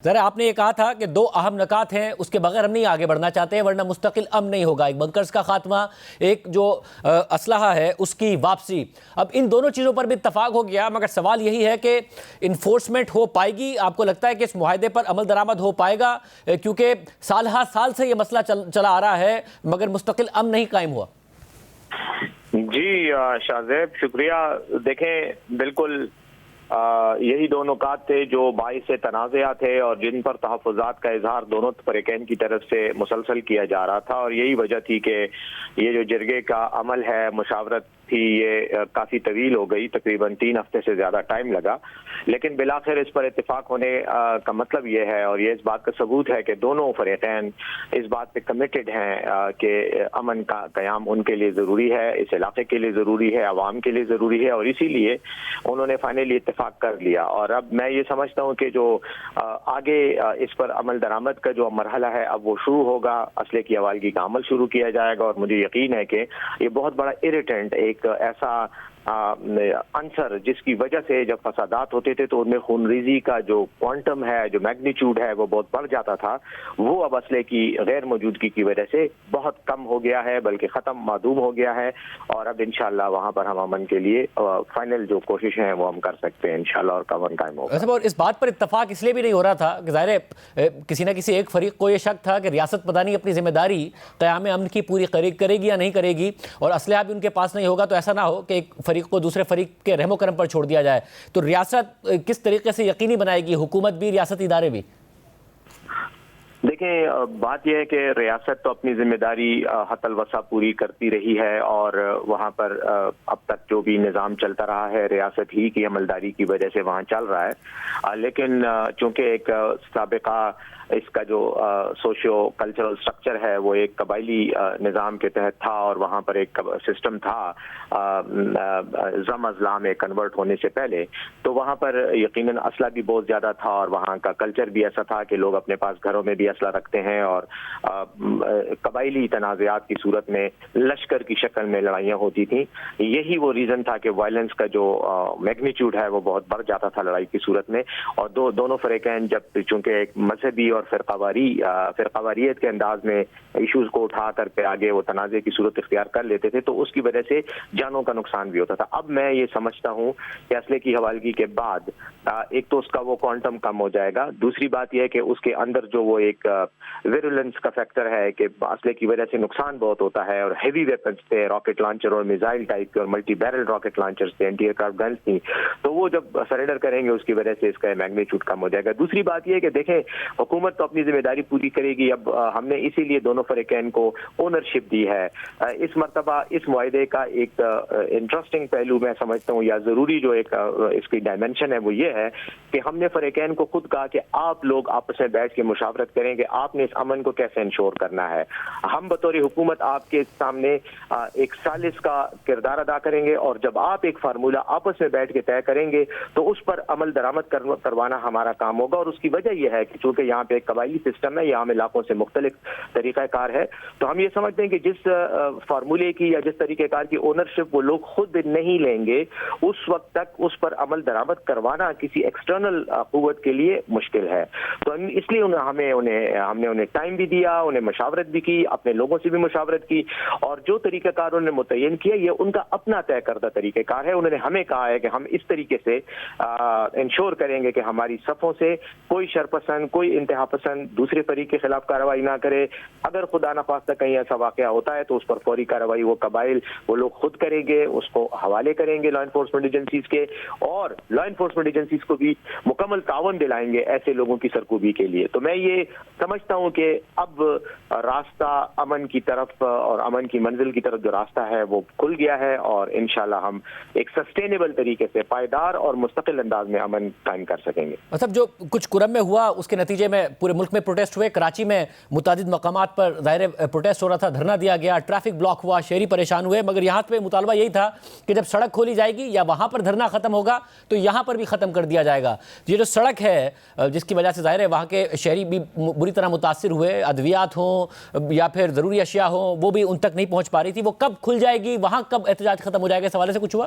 ذرا آپ نے یہ کہا تھا کہ دو اہم نکات ہیں، اس کے بغیر ہم نہیں آگے بڑھنا چاہتے ورنہ مستقل امن نہیں ہوگا۔ ایک بنکرز کا خاتمہ، ایک جو اسلحہ ہے اس کی واپسی۔ اب ان دونوں چیزوں پر بھی اتفاق ہو گیا، مگر سوال یہی ہے کہ انفورسمنٹ ہو پائے گی؟ آپ کو لگتا ہے کہ اس معاہدے پر عمل درآمد ہو پائے گا؟ کیونکہ سال ہا سال سے یہ مسئلہ چلا آ رہا ہے مگر مستقل امن نہیں قائم ہوا۔ جی شاہ زیب، شکریہ۔ دیکھیں، بالکل یہی دو نکات تھے جو باعث تنازعہ تھے اور جن پر تحفظات کا اظہار دونوں فریقین کی طرف سے مسلسل کیا جا رہا تھا، اور یہی وجہ تھی کہ یہ جو جرگے کا عمل ہے، مشاورت تھی، یہ کافی طویل ہو گئی، تقریباً 3 ہفتے سے زیادہ ٹائم لگا، لیکن بالآخر اس پر اتفاق ہونے کا مطلب یہ ہے، اور یہ اس بات کا ثبوت ہے کہ دونوں فریقین اس بات پہ کمیٹڈ ہیں کہ امن کا قیام ان کے لیے ضروری ہے، اس علاقے کے لیے ضروری ہے، عوام کے لیے ضروری ہے، اور اسی لیے انہوں نے فائنلی اتفاق کر لیا۔ اور اب میں یہ سمجھتا ہوں کہ جو آگے اس پر عمل درآمد کا جو مرحلہ ہے اب وہ شروع ہوگا، اسلحے کی حوالگی کا عمل شروع کیا جائے گا، اور مجھے یقین ہے کہ یہ بہت بڑا ایریٹنٹ، ایک ایسا عنصر جس کی وجہ سے جب فسادات ہوتے تھے تو ان میں خونریزی کا جو کوانٹم ہے، جو میگنیچیوڈ ہے، وہ بہت بڑھ جاتا تھا، وہ اب اسلحے کی غیر موجودگی کی وجہ سے بہت کم ہو گیا ہے، بلکہ ختم، معدوم ہو گیا ہے، اور اب انشاءاللہ وہاں پر ہم امن کے لیے فائنل جو کوششیں ہیں وہ ہم کر سکتے ہیں انشاءاللہ، اور امن قائم ہوگا۔ اور اس بات پر اتفاق اس لیے بھی نہیں ہو رہا تھا کہ ظاہر ہے کسی نہ کسی ایک فریق کو یہ شک تھا کہ ریاست پتہ نہیں اپنی ذمہ داری قیام امن کی پوری کرے گی یا نہیں کرے گی، اور اسلحہ بھی ان کے پاس نہیں ہوگا، تو ایسا نہ ہو کہ ایک فریق کو دوسرے فریق کے رحم و کرم پر چھوڑ دیا جائے۔ تو ریاست کس طریقے سے یقینی بنائے گی، حکومت بھی، ریاستی ادارے بھی؟ دیکھیں، بات یہ ہے کہ ریاست تو اپنی ذمہ داری حتی الوسع پوری کرتی رہی ہے، اور وہاں پر اب تک جو بھی نظام چلتا رہا ہے ریاست ہی کی عملداری کی وجہ سے وہاں چل رہا ہے، لیکن چونکہ ایک سابقہ اس کا جو سوشیو کلچرل سٹرکچر ہے وہ ایک قبائلی نظام کے تحت تھا، اور وہاں پر ایک سسٹم تھا زم ازلام میں کنورٹ ہونے سے پہلے، تو وہاں پر یقیناً اسلحہ بھی بہت زیادہ تھا، اور وہاں کا کلچر بھی ایسا تھا کہ لوگ اپنے پاس گھروں میں بھی اسلحہ رکھتے ہیں، اور قبائلی تنازعات کی صورت میں لشکر کی شکل میں لڑائیاں ہوتی تھیں۔ یہی وہ ریزن تھا کہ وائلنس کا جو میگنیچیوڈ ہے وہ بہت بڑھ جاتا تھا لڑائی کی صورت میں، اور دونوں فریقین جب چونکہ ایک مذہبی اور فرقہ واریت کے انداز میں ایشوز کو اٹھا کر کے آگے وہ تنازع کی صورت اختیار کر لیتے تھے، تو اس کی وجہ سے جانوں کا نقصان بھی ہوتا تھا۔ اب میں یہ سمجھتا ہوں کہ اسلحے کی حوالگی کے بعد ایک تو اس کا وہ کوانٹم کم ہو جائے گا، دوسری بات یہ ہے کہ اس کے اندر جو وہ ایک ویرولنس کا فیکٹر ہے کہ اسلحے کی وجہ سے نقصان بہت ہوتا ہے، اور ہیوی ویپنز تھے، راکٹ لانچر اور میزائل ٹائپ کے اور ملٹی بیرل راکٹ لانچرز تھے، اینٹی ایئرکرافٹ گنز تھیں، تو وہ جب سرنڈر کریں گے اس کی وجہ سے اس کا میگنیچیوڈ کم ہو جائے گا۔ دوسری بات یہ ہے کہ دیکھیں، حکومت تو اپنی ذمہ داری پوری کرے گی، اب ہم نے اسی لیے دونوں فریقین کو اونرشپ دی ہے۔ اس مرتبہ اس معاہدے کا ایک انٹرسٹنگ پہلو میں سمجھتا ہوں، یا ضروری جو ایک اس کی ڈائمنشن ہے وہ یہ ہے کہ ہم نے فریقین کو خود کہا کہ آپ لوگ آپس میں بیٹھ کے مشاورت کریں کہ آپ نے اس امن کو کیسے انشور کرنا ہے۔ ہم بطور حکومت آپ کے سامنے ایک ثالث کا کردار ادا کریں گے، اور جب آپ ایک فارمولہ آپس میں بیٹھ کے طے کریں گے تو اس پر عمل درآمد کروانا ہمارا کام ہوگا، اور اس کی وجہ یہ ہے کہ چونکہ یہاں پہ ایک قبائلی سسٹم ہے، یہ عام علاقوں سے مختلف طریقہ کار ہے، تو ہم یہ سمجھتے ہیں کہ جس فارمولے کی یا جس طریقہ کار کی اونرشپ وہ لوگ خود نہیں لیں گے، اس وقت تک اس پر عمل درآمد کروانا کسی ایکسٹرنل قوت کے لیے مشکل ہے۔ تو اس لیے ہم نے انہیں ٹائم بھی دیا، انہیں مشاورت بھی کی، اپنے لوگوں سے بھی مشاورت کی، اور جو طریقہ کار انہوں نے متعین کیا یہ ان کا اپنا طے کردہ طریقہ کار ہے۔ انہوں نے ہمیں کہا ہے کہ ہم اس طریقے سے انشور کریں گے کہ ہماری صفوں سے کوئی شرپسند، کوئی انتہا پسند دوسرے فریق کے خلاف کارروائی نہ کرے۔ اگر خدا نخواستہ کہیں ایسا واقعہ ہوتا ہے تو اس پر فوری کارروائی وہ قبائل وہ لوگ خود کریں گے، اس کو حوالے کریں گے لا انفورسمنٹ ایجنسیز کے، اور لا انفورسمنٹ ایجنسیز کو بھی مکمل تعاون دلائیں گے ایسے لوگوں کی سرکوبی کے لیے۔ تو میں یہ سمجھتا ہوں کہ اب راستہ امن کی طرف اور امن کی منزل کی طرف جو راستہ ہے وہ کھل گیا ہے، اور انشاءاللہ ہم ایک سسٹینیبل طریقے سے پائیدار اور مستقل انداز میں امن قائم کر سکیں گے۔ مطلب جو کچھ کرم میں ہوا اس کے نتیجے میں پورے ملک میں پروٹیسٹ ہوئے، کراچی میں متعدد مقامات پر ظاہر پروٹیسٹ ہو رہا تھا، دھرنا دیا گیا، ٹریفک بلاک ہوا، شہری پریشان ہوئے، مگر یہاں پہ مطالبہ یہی تھا کہ جب سڑک کھولی جائے گی یا وہاں پر دھرنا ختم ہوگا تو یہاں پر بھی ختم کر دیا جائے گا۔ یہ جو سڑک ہے جس کی وجہ سے ظاہر ہے وہاں کے شہری بھی بری طرح متاثر ہوئے، ادویات ہوں یا پھر ضروری اشیاء ہوں وہ بھی ان تک نہیں پہنچ پا رہی تھی، وہ کب کھل جائے گی، وہاں کب احتجاج ختم ہو جائے گا، اس حوالے سے کچھ ہوا؟